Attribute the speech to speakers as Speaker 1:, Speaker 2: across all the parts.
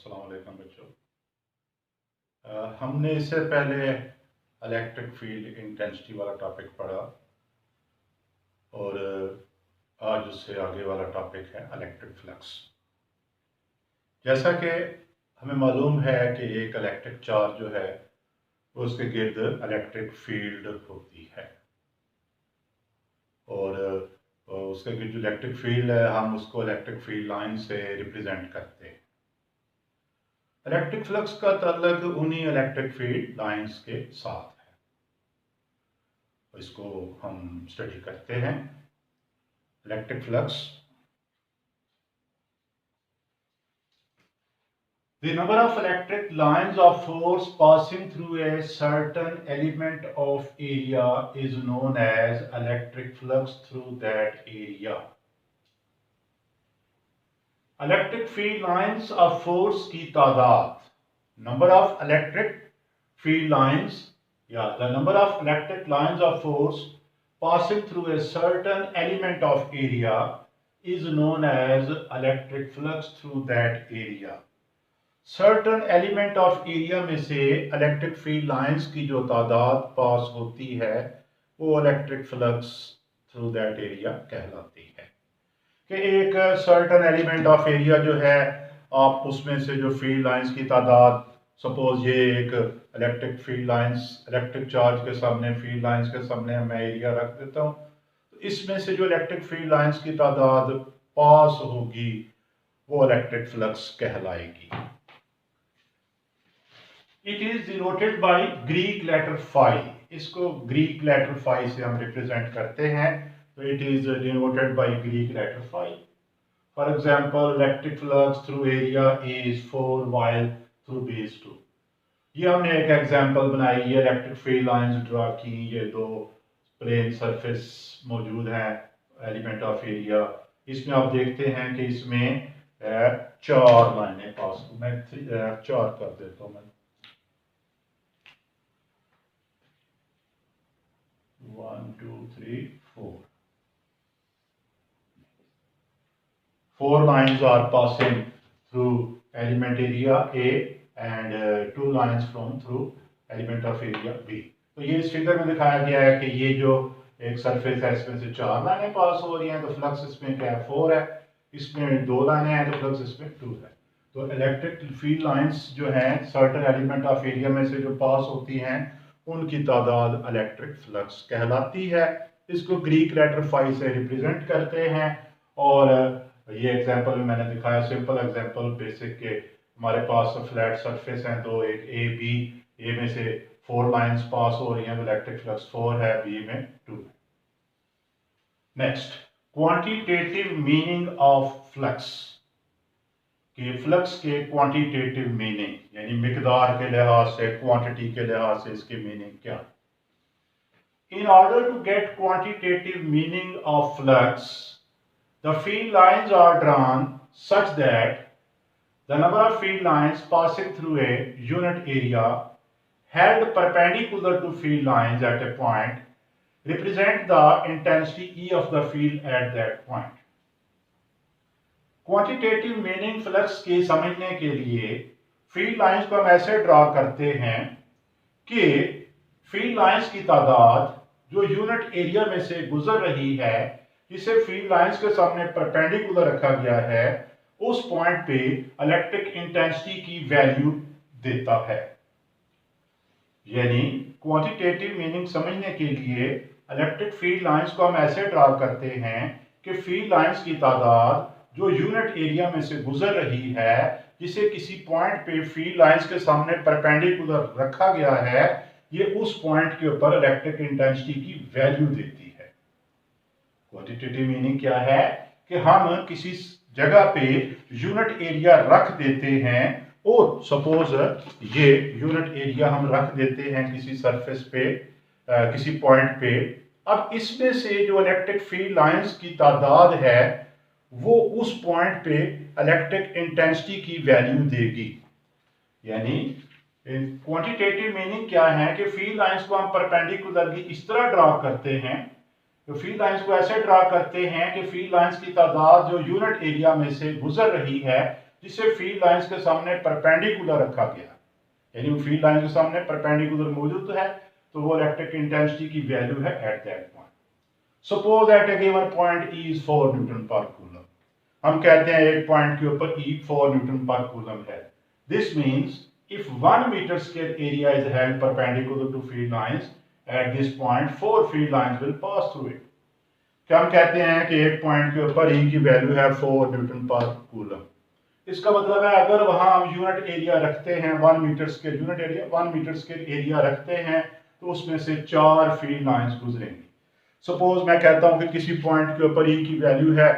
Speaker 1: अस्सलाम वालेकुम बच्चों। हमने इससे पहले इलेक्ट्रिक फील्ड इंटेंसिटी वाला टॉपिक पढ़ा और आज उससे आगे वाला टॉपिक है इलेक्ट्रिक फ्लक्स। जैसा कि हमें मालूम है कि एक इलेक्ट्रिक चार्ज जो है उसके गिर्द इलेक्ट्रिक फील्ड होती है और उसके गिर्द जो इलेक्ट्रिक फील्ड है हम उसको इलेक्ट्रिक फील्ड लाइन से रिप्रेजेंट करते हैं। इलेक्ट्रिक फ्लक्स का ताल्लुक उन्हीं इलेक्ट्रिक फील्ड लाइंस के साथ है, इसको हम स्टडी करते हैं। Electric flux, the number of electric lines of force passing through a certain element of area is known as electric flux through that area. Electric field lines of force की तादाद, number of electric field lines या the number of electric lines of force passing through a certain element of area is known as electric flux through that area. Certain element of area में से electric field lines की जो तादाद पास होती है वो electric flux through that area कहलाती है। कि एक सर्टन एलिमेंट ऑफ एरिया जो है आप उसमें से जो फील्ड लाइंस की तादाद, सपोज ये एक electric field lines, electric charge के सामने फील्ड लाइंस के सामने मैं एरिया रख देता हूँ, तो इसमें से जो इलेक्ट्रिक फील्ड लाइंस की तादाद पास होगी वो इलेक्ट्रिक फ्लक्स कहलाएगी। It is denoted by Greek letter phi, इसको ग्रीक लेटर फाई से हम रिप्रेजेंट करते हैं, तो it is denoted by Greek letter phi. For example electric flux through area is 4 while through base 2। ये हमने एक एग्जांपल बनाई, ये इलेक्ट्रिक फील्ड लाइंस ड्रा की, ये दो प्लेन सरफेस मौजूद हैं एलिमेंट ऑफ एरिया, इसमें आप देखते हैं कि इसमें 4 लाइनें पास, मैं 4 कर देता हूँ, मैं 1 2 3 4 4 lines are passing through element area A and 2 lines from through element of area B। तो ये इस फिगर में दिखाया गया है कि ये जो एक सरफेस है इसमें से 4 लाइनें पास हो रही हैं, तो फ्लक्स इसमें क्या है 4 है, इसमें 2 लाइनें हैं तो फ्लक्स इसमें 2 है। तो इलेक्ट्रिक फील्ड लाइंस जो हैं सर्टेन एलिमेंट ऑफ एरिया में से जो पास होती हैं उनकी तादाद इलेक्ट्रिक फ्लक्स कहलाती है। इसको ग्रीक लेटर फाई से रिप्रेजेंट करते हैं और ये एग्जांपल में मैंने दिखाया, सिंपल एग्जांपल बेसिक के हमारे पास फ्लैट सरफेस हैं, तो एक ए बी, ए में से 4 लाइंस पास हो रही हैं तो इलेक्ट्रिक फ्लक्स 4 है, बी में 2 है। Next, quantitative meaning of flux, कि फ्लक्स के क्वांटिटेटिव मीनिंग यानी मिकदार के लिहाज से, क्वांटिटी के लिहाज से इसकी मीनिंग क्या। In order to get quantitative meaning of flux, the field lines are drawn such that the number of field lines passing through a unit area held perpendicular to field lines at a point represent the intensity E of the field at that point। Quantitative meaning flux के समझने के लिए field lines को हम ऐसे draw करते हैं कि फील्ड लाइंस की तादाद जो यूनिट एरिया में से गुजर रही है, जिसे फील्ड लाइंस के सामने परपेंडिकुलर रखा गया है, उस पॉइंट पे इलेक्ट्रिक इंटेंसिटी की वैल्यू देता है। यानी क्वांटिटेटिव मीनिंग समझने के लिए इलेक्ट्रिक फील्ड लाइंस को हम ऐसे ड्रा करते हैं कि फील्ड लाइंस की तादाद जो यूनिट एरिया में से गुजर रही है, जिसे किसी पॉइंट पे फील्ड लाइंस के सामने परपेंडिकुलर रखा गया है, ये उस पॉइंट के ऊपर इलेक्ट्रिक इंटेंसिटी की वैल्यू देती है। क्वांटिटेटिव मीनिंग क्या है कि हम किसी जगह पे यूनिट एरिया रख देते हैं और सपोज ये यूनिट एरिया हम रख देते हैं किसी सरफेस पे, किसी पॉइंट पे। अब इसमें से जो इलेक्ट्रिक फील्ड लाइंस की तादाद है वो उस पॉइंट पे इलेक्ट्रिक इंटेंसिटी की वैल्यू देगी। यानी क्वांटिटेटिव मीनिंग क्या है कि फील्ड लाइंस को हम परपेंडिकुलरली इस तरह ड्रा करते हैं, तो फील्ड लाइंस को ऐसे ड्रा करते हैं कि फील्ड लाइंस की तादाद जो यूनिट एरिया में से गुजर रही है, जिसे फील्ड लाइंस के सामने परपेंडिकुलर रखा गया, यानी फील्ड लाइंस के सामने परपेंडिकुलर मौजूद है, तो वो इलेक्ट्रिक इंटेंसिटी की वैल्यू है at that point. Suppose at a given point E is 4 newton per coulomb. हम कहते हैं एक पॉइंट के ऊपर E 4 न्यूटन पर कूलम है। This means if 1 meter square area is held perpendicular to field lines at this point 4 field lines will pass through it। क्या हम कहते हैं कि एक पॉइंट के ऊपर E की वैल्यू है 4 न्यूटन पर कूलम। इसका मतलब है अगर वहां हम यूनिट एरिया रखते हैं 1 metre square unit area 1 metre square area रखते हैं तो उसमें से 4 फील्ड लाइंस गुजरेंगी। सपोज मैं कहता हूं कि किसी पॉइंट के ऊपर E की वैल्यू है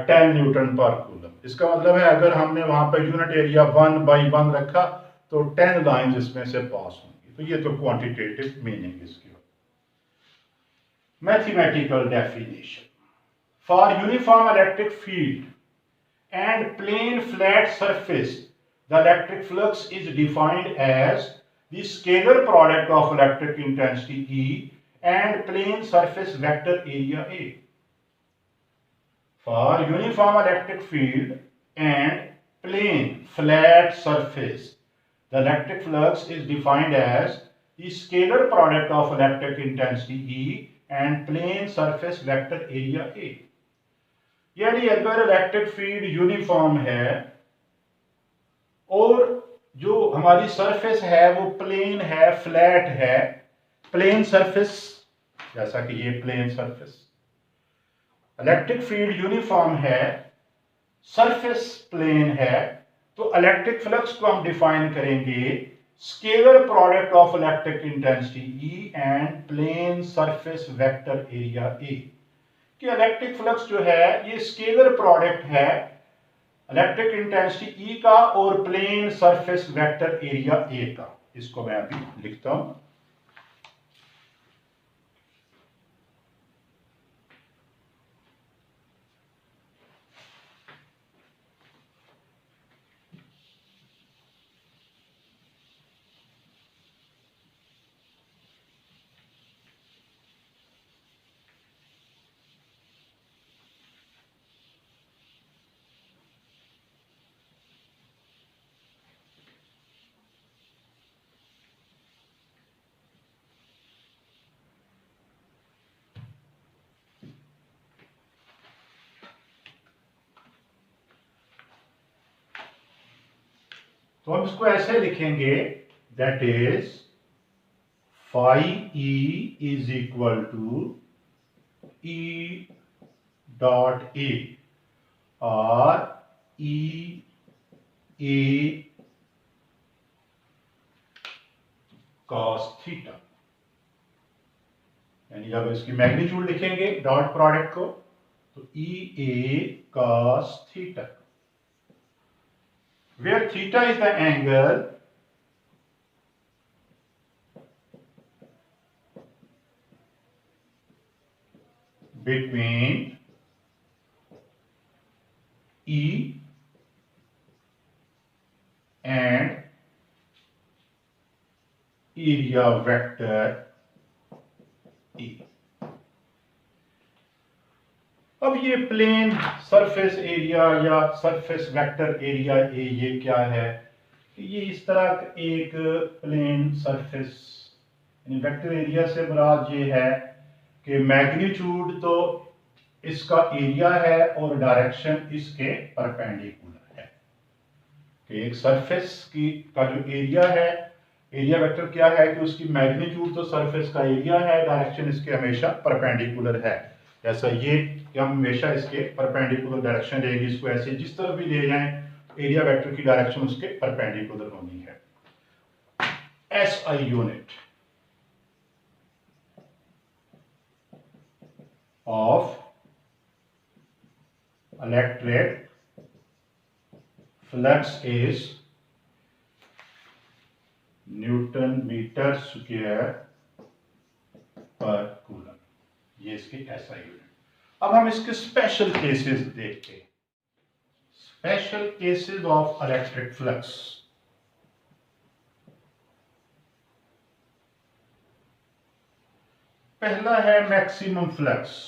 Speaker 1: 10 न्यूटन पर कूलम। इसका मतलब है अगर हमने वहां पर यूनिट एरिया 1/1 रखा तो 10 लाइंस इसमें से पास होंगी। तो ये तो क्वांटिटेटिव मीनिंग इसकी। Mathematical definition for uniform electric field and plane flat surface, the electric flux is defined as the scalar product of electric intensity E and plane surface vector area A. For uniform electric field and plane flat surface, the electric flux is defined as the scalar product of electric intensity E and plane surface vector area A. यानी अगर electric field uniform है और जो हमारी surface है वो plane है, flat है, प्लेन सरफेस, जैसा कि ये plane surface, electric field uniform है, सरफेस प्लेन है, तो इलेक्ट्रिक फ्लक्स को हम डिफाइन करेंगे scalar product of electric intensity E and plane surface vector area A। कि इलेक्ट्रिक फ्लक्स जो है ये स्केलर प्रोडक्ट है इलेक्ट्रिक इंटेंसिटी E का और plane surface vector area A का। इसको मैं अभी लिखता हूं। तो हम इसको ऐसे लिखेंगे that is phi E is equal to E dot A और E A कॉस थीटा। यानी जब इसकी मैग्नीट्यूड लिखेंगे डॉट प्रोडक्ट को तो E A cos theta, where theta is the angle between E and area vector E। अब ये plane surface area या सरफेस वेक्टर एरिया ए ये क्या है कि ये इस तरह एक प्लेन सरफेस यानी वेक्टर एरिया से मुराद ये है कि मैग्नीट्यूड तो इसका एरिया है और डायरेक्शन इसके परपेंडिकुलर है। कि एक सरफेस की का जो एरिया है, एरिया वेक्टर क्या है कि उसकी मैग्नीट्यूड तो सरफेस का एरिया है, डायरेक्शन इसके हमेशा परपेंडिकुलर है। जैसा ये कि हम हमेशा इसके परपेंडिकुलर डायरेक्शन रहेगी, इसको ऐसे जिस तरफ भी ले जाएं एरिया वेक्टर की डायरेक्शन उसके परपेंडिकुलर होनी है। SI unit of electric flux is newton metre square per coulomb. ये इसकी SI यूनिट। अब हम इसके स्पेशल केसेस देखते हैं। Special cases of electric flux. पहला है maximum flux.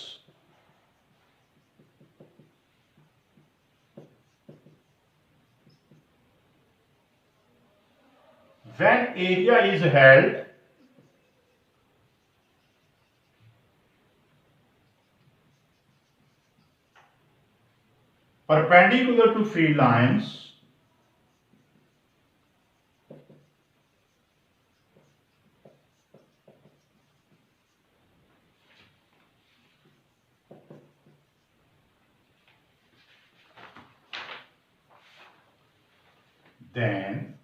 Speaker 1: when area is held perpendicular to field lines, then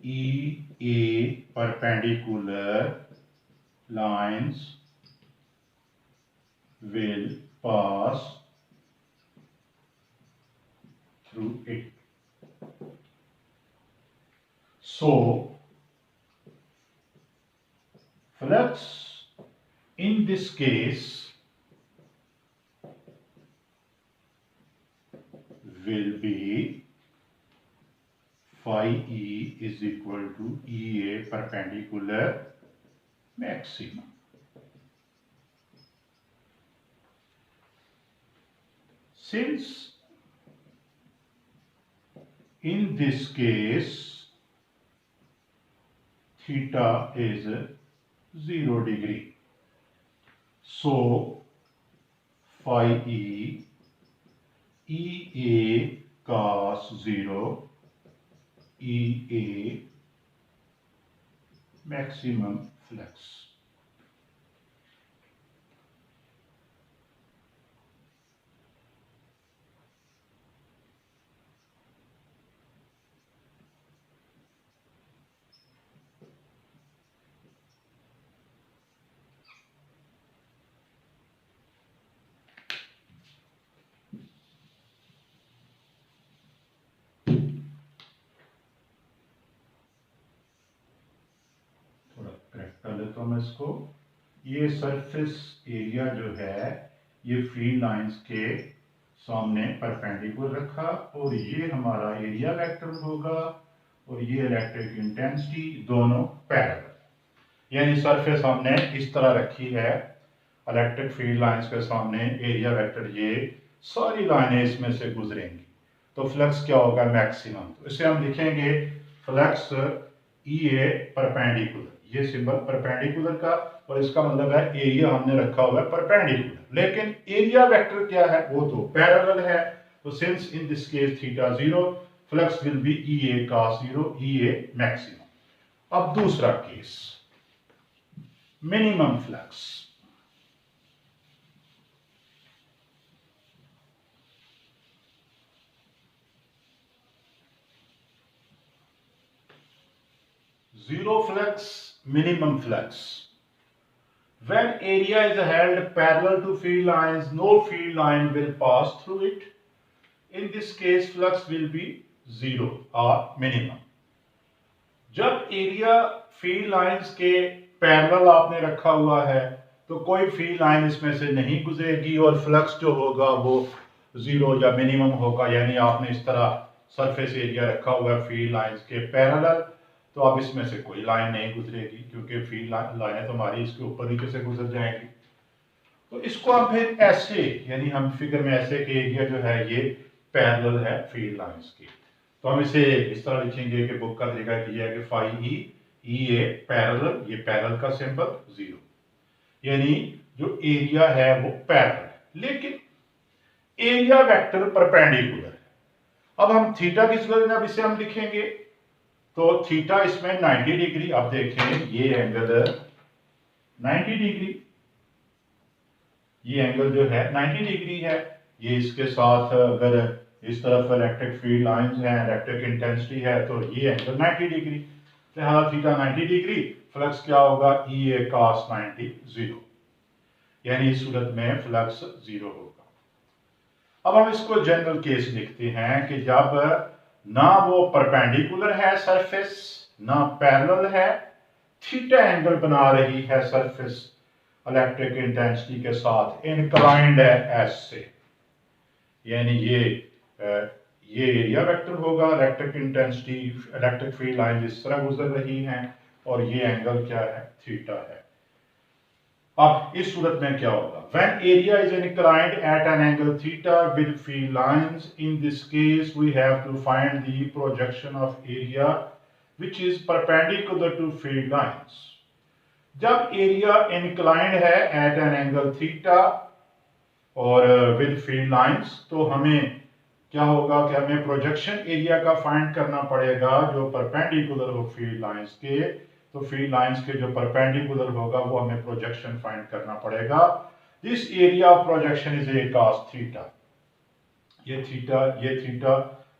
Speaker 1: EA perpendicular lines will pass through it. So flux in this case will be phi E is equal to EA perpendicular maximum. Since in this case theta is 0 degree, so phi E EA cos 0 EA maximum flux. कर लेता हूं मैं इसको। ये surface area जो है ये field lines के सामने परपेंडिकुलर रखा और ये हमारा एरिया वेक्टर होगा और ये इलेक्ट्रिक इंटेंसिटी दोनों पैरेलल। यानी सरफेस हमने इस तरह रखी है इलेक्ट्रिक फील्ड लाइंस के सामने एरिया वेक्टर, ये सारी लाइनें इसमें से गुजरेंगी तो फ्लक्स क्या होगा मैक्सिमम। तो इसे हम लिखेंगे फ्लक्स EA परपेंडिकुलर, ये सिंबल परपेंडिकुलर का और इसका मतलब है एरिया हमने रखा हुआ है परपेंडिकुलर, लेकिन एरिया वेक्टर क्या है वो तो पैरेलल है। तो since in this case theta 0 flux will be EA cos 0 EA maximum. अब दूसरा case minimum flux. Zero flux, minimum flux. When area is held parallel to field lines, no field line will pass through it. In this case, flux will be zero or minimum. जब area field lines के parallel आपने रखा हुआ है तो कोई field line इसमें से नहीं गुजरेगी और फ्लक्स जो होगा वो जीरो या मिनिमम होगा। यानी आपने इस तरह सरफेस एरिया रखा हुआ है फील्ड लाइंस के पैरेलल, तो अब इसमें से कोई लाइन नहीं गुजरेगी क्योंकि फील्ड लाइनें तो हमारी इसके ऊपर नीचे से गुजर जाएंगी। तो इसको हम फिर ऐसे, यानी हम फिगर में ऐसे के एरिया जो है ये पैरेलल है फील्ड लाइंस की, तो हम इसे इस तरह लिखेंगे कि बुक का तरीका किया है कि फाई ई ए पैरेलल, ये पैरेलल का सिंबल 0, यानी जो एरिया है वो पैरेलल लेकिन एरिया वेक्टर परपेंडिकुलर है। अब हम थीटा किस वजह अब इसे हम लिखेंगे तो थीटा इसमें 90 डिग्री। अब देखें ये एंगल 90 डिग्री, ये एंगल जो है 90 डिग्री है। ये इसके साथ अगर इस तरफ इलेक्ट्रिक फील्ड लाइंस हैं, इलेक्ट्रिक इंटेंसिटी है तो ये एंगल 90 डिग्री, लिहाजा थीटा 90 डिग्री, फ्लक्स क्या होगा EA cos 90 0, यानी इस सूरत में फ्लक्स 0 होगा। अब हम इसको जनरल केस लिखते हैं कि जब ना वो परपेंडिकुलर है सरफेस ना पैरेलल है, थीटा एंगल बना रही है सरफेस इलेक्ट्रिक इंटेंसिटी के साथ, इंक्लाइंड है एस से, यानी ये एरिया वेक्टर होगा, electric intensity electric field line इस तरह गुजर रही हैं और ये एंगल क्या है थीटा है। अब इस सूरत में क्या होगा, when area is inclined at an angle theta with field lines, in this case we have to find the projection of area which is perpendicular to field lines. जब एरिया इंक्लाइंड है eight an angle theta और with field lines, तो हमें क्या होगा कि हमें projection area का फाइंड करना पड़ेगा जो परपेंडिकुलर हो फील्ड लाइंस के। तो फील्ड लाइंस के जो परपेंडिकुलर होगा वो हमें प्रोजेक्शन फाइंड करना पड़ेगा। This area of projection is a cos theta. ये थीटा, ये थीटा,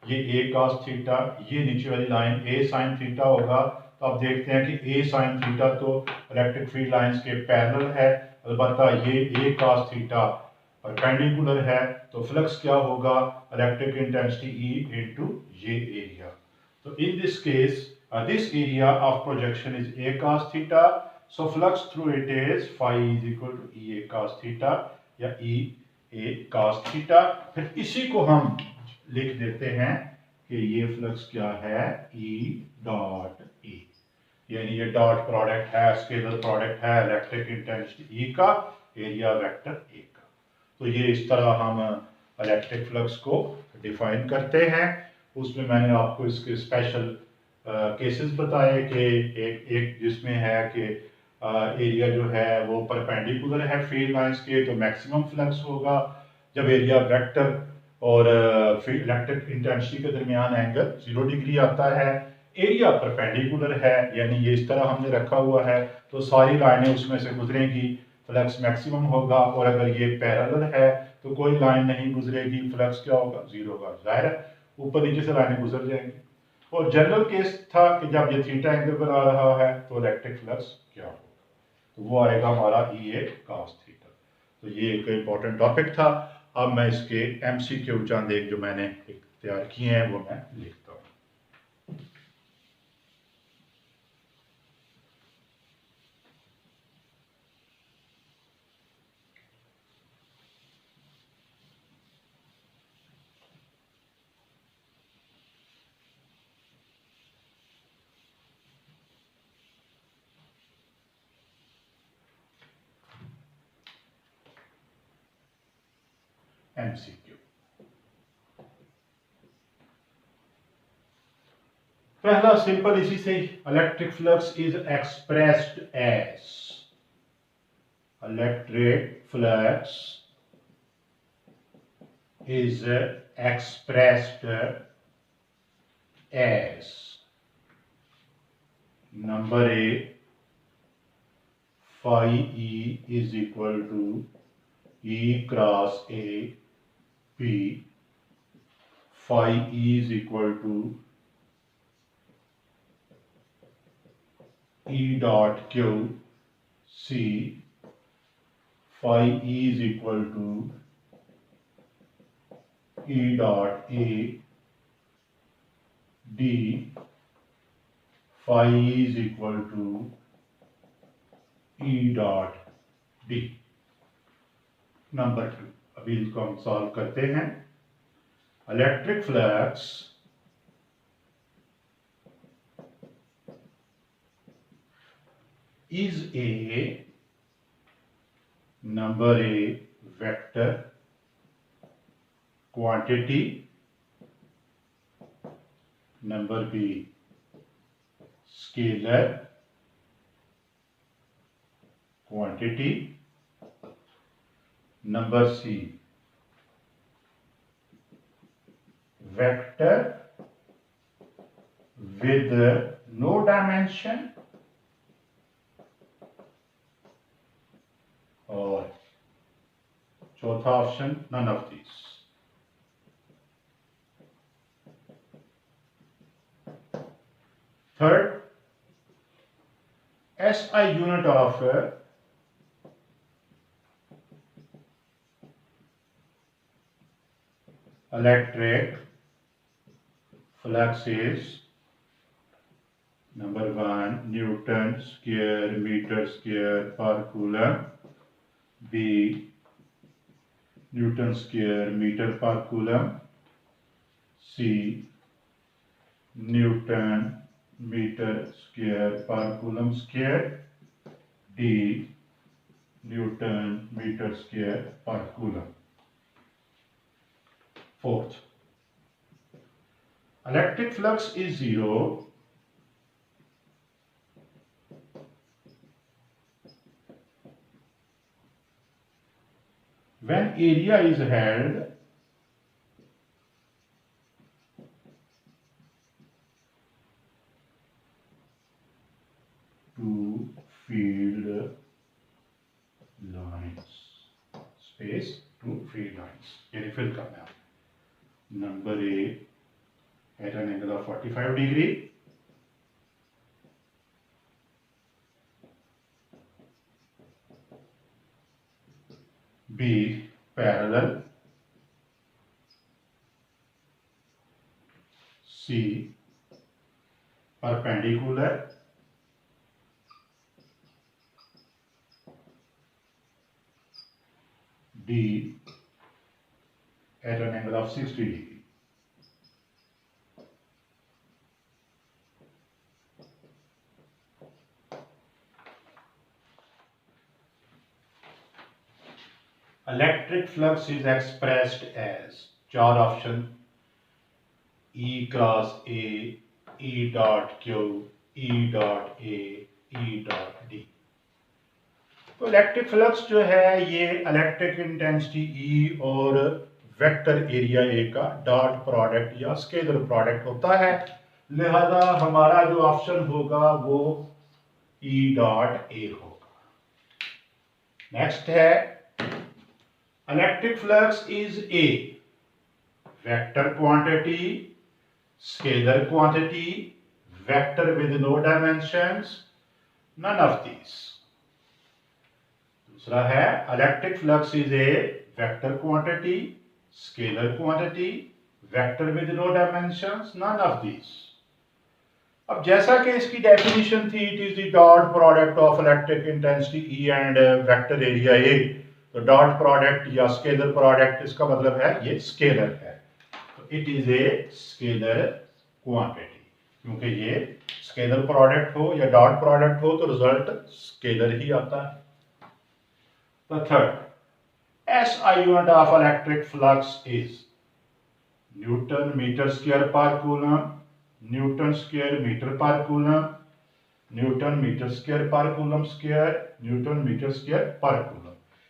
Speaker 1: ये ए cos थीटा, ये नीचे वाली लाइन ए sin थीटा होगा। तो अब देखते हैं कि ए sin थीटा तो इलेक्ट्रिक फील्ड लाइंस के पैरेलल है, अलबत्ता ये ए cos थीटा परपेंडिकुलर है। तो फ्लक्स क्या होगा, इलेक्ट्रिक इंटेंसिटी ई इनटू ये एरिया। तो in this case this area of projection is a cos theta, so flux through it is phi is equal to E a cos theta या E a cos theta। फिर इसी को हम लिख देते हैं कि ये फ्लक्स क्या है, E डॉट E, यानी ये डॉट प्रोडक्ट है, स्केलर प्रोडक्ट है इलेक्ट्रिक इंटेंसिटी E का एरिया वेक्टर A का। तो ये इस तरह हम इलेक्ट्रिक फ्लक्स को डिफाइन करते हैं। उसमें मैंने आपको इसके स्पेशल केसेस बताए कि एक जिसमें है कि एरिया जो है वो परपेंडिकुलर है फील्ड लाइंस के, तो मैक्सिमम फ्लक्स होगा। जब एरिया वेक्टर और इलेक्ट्रिक इंटेंसिटी के दरमियान एंगल 0 डिग्री आता है, एरिया परपेंडिकुलर है यानी ये इस तरह हमने रखा हुआ है, तो सारी लाइनें उसमें से गुजरेंगी, फ्लक्स मैक्सिमम होगा। और अगर ये पैरेलल है तो कोई लाइन नहीं गुजरेगी, फ्लक्स क्या होगा, 0 होगा। जाहिर है ऊपर नीचे से लाइनें गुजर जाएंगी। और जनरल केस था कि जब ये थीटा एंगल बना रहा है तो इलेक्ट्रिक फ्लक्स क्या होगा, तो वो आएगा हमारा ई ए cos थीटा। तो ये एक इंपॉर्टेंट टॉपिक था। अब मैं इसके एमसीक्यू चंद एक जो मैंने तैयार किए हैं वो मैं लिखता हूँ। एमसीक्यू पहला सिंपल इसी से, electric flux is expressed as, electric flux is expressed as, number A, phi E is equal to E cross A P, phi E is equal to E dot Q C, phi E is equal to E dot A D, phi is equal to E dot D। Number 2, अभी इसको हम solve करते हैं। Electric flux is a, number A, vector quantity, number B, scalar quantity, number C, vector with no dimension, और चौथा option none of these। Third, SI unit of electric flux is, number 1, Newton square meter square per coulomb, B, Newton square meter per coulomb, C, Newton meter square per coulomb square, D, Newton meter square per coulomb. Fourth, electric flux is zero when area is held to field lines, space to field lines, यानी fill करना है. Number A at an angle of 45 degree. B parallel. C perpendicular. D at an angle of 60 degree. Electric flux is expressed as चार option E cross A, E dot Q, E dot A, E dot D. तो electric flux जो है ये electric intensity E और vector area A का dot product या scalar product होता है. लिहाजा हमारा जो ऑप्शन होगा वो E डॉट A होगा. नेक्स्ट है electric flux is a vector quantity, scalar quantity, vector with no dimensions, none of these. दूसरा है electric flux is a vector quantity, scalar quantity, vector with no dimensions, none of these. अब जैसा कि इसकी definition थी, it is the dot product of electric intensity E and vector area A. तो dot product या scalar product इसका मतलब है ये स्केलर है. तो it is a scalar quantity. क्योंकि ये स्केलर प्रोडक्ट हो या डॉट प्रोडक्ट हो तो रिजल्ट स्केलर ही आता है. तो third, SI unit of electric flux is newton metre square per coulomb, newton square metre per coulomb, newton metre square per coulomb square, newton metre square per coulomb.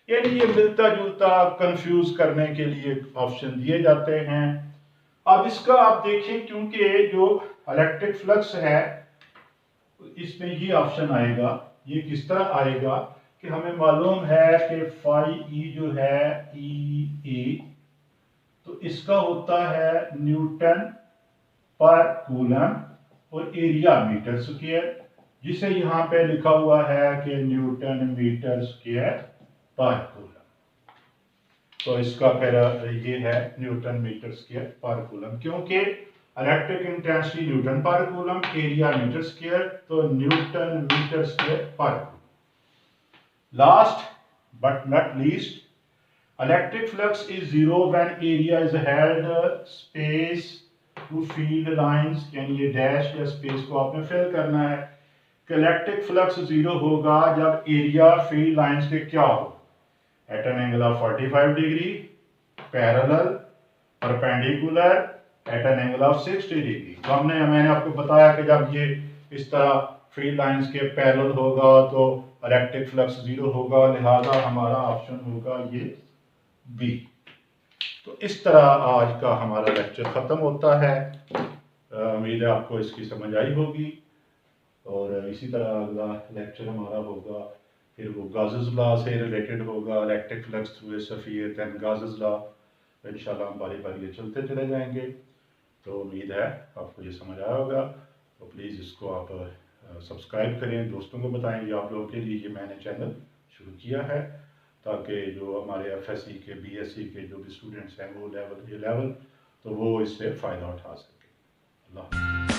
Speaker 1: यानी ये मिलता जुलता confuse करने के लिए ऑप्शन दिए जाते हैं. अब इसका आप देखें, क्योंकि जो इलेक्ट्रिक फ्लक्स है इसमें ये ऑप्शन आएगा. ये किस तरह आएगा कि हमें मालूम है कि फाई ई जो है ई तो इसका होता है न्यूटन पर कूलम और एरिया मीटर स्क्वायर, जिसे यहाँ पे लिखा हुआ है कि newton metre square per coulomb. तो इसका फिर ये है newton metre square per coulomb, क्योंकि electric intensity newton per coulomb, area metre square, तो newton metre square per coulomb. Last but not least, electric flux is zero when area is held space to field lines. यानी ये dash या space को आपने fill करना है. Electric flux zero होगा जब एरिया फील्ड लाइंस के क्या हो, at an angle of 45 degree, parallel, perpendicular, at an angle of 60 degree. तो मैंने आपको बताया कि जब ये इस तरह फील्ड लाइंस के पैरेलल होगा तो इलेक्ट्रिक फ्लक्स जीरो होगा. लिहाजा हमारा ऑप्शन होगा ये बी. तो इस तरह आज का हमारा लेक्चर खत्म होता है. उम्मीद है आपको इसकी समझ आई होगी. और इसी तरह अगला लेक्चर हमारा होगा, फिर वो गाउस लॉ से रिलेटेड होगा, electric flux through a sphere, then Gauss law. इंशाल्लाह हम बारी बारी ये चलते चले जाएंगे. तो उम्मीद है आपको ये समझ आया होगा. तो प्लीज़ इसको आप सब्सक्राइब करें, दोस्तों को बताएं. ये आप लोगों के लिए ये मैंने चैनल शुरू किया है ताकि जो हमारे FSC के BSc के जो भी स्टूडेंट्स हैं वो लेवल तो वो इससे फ़ायदा उठा सकें. अल्लाह.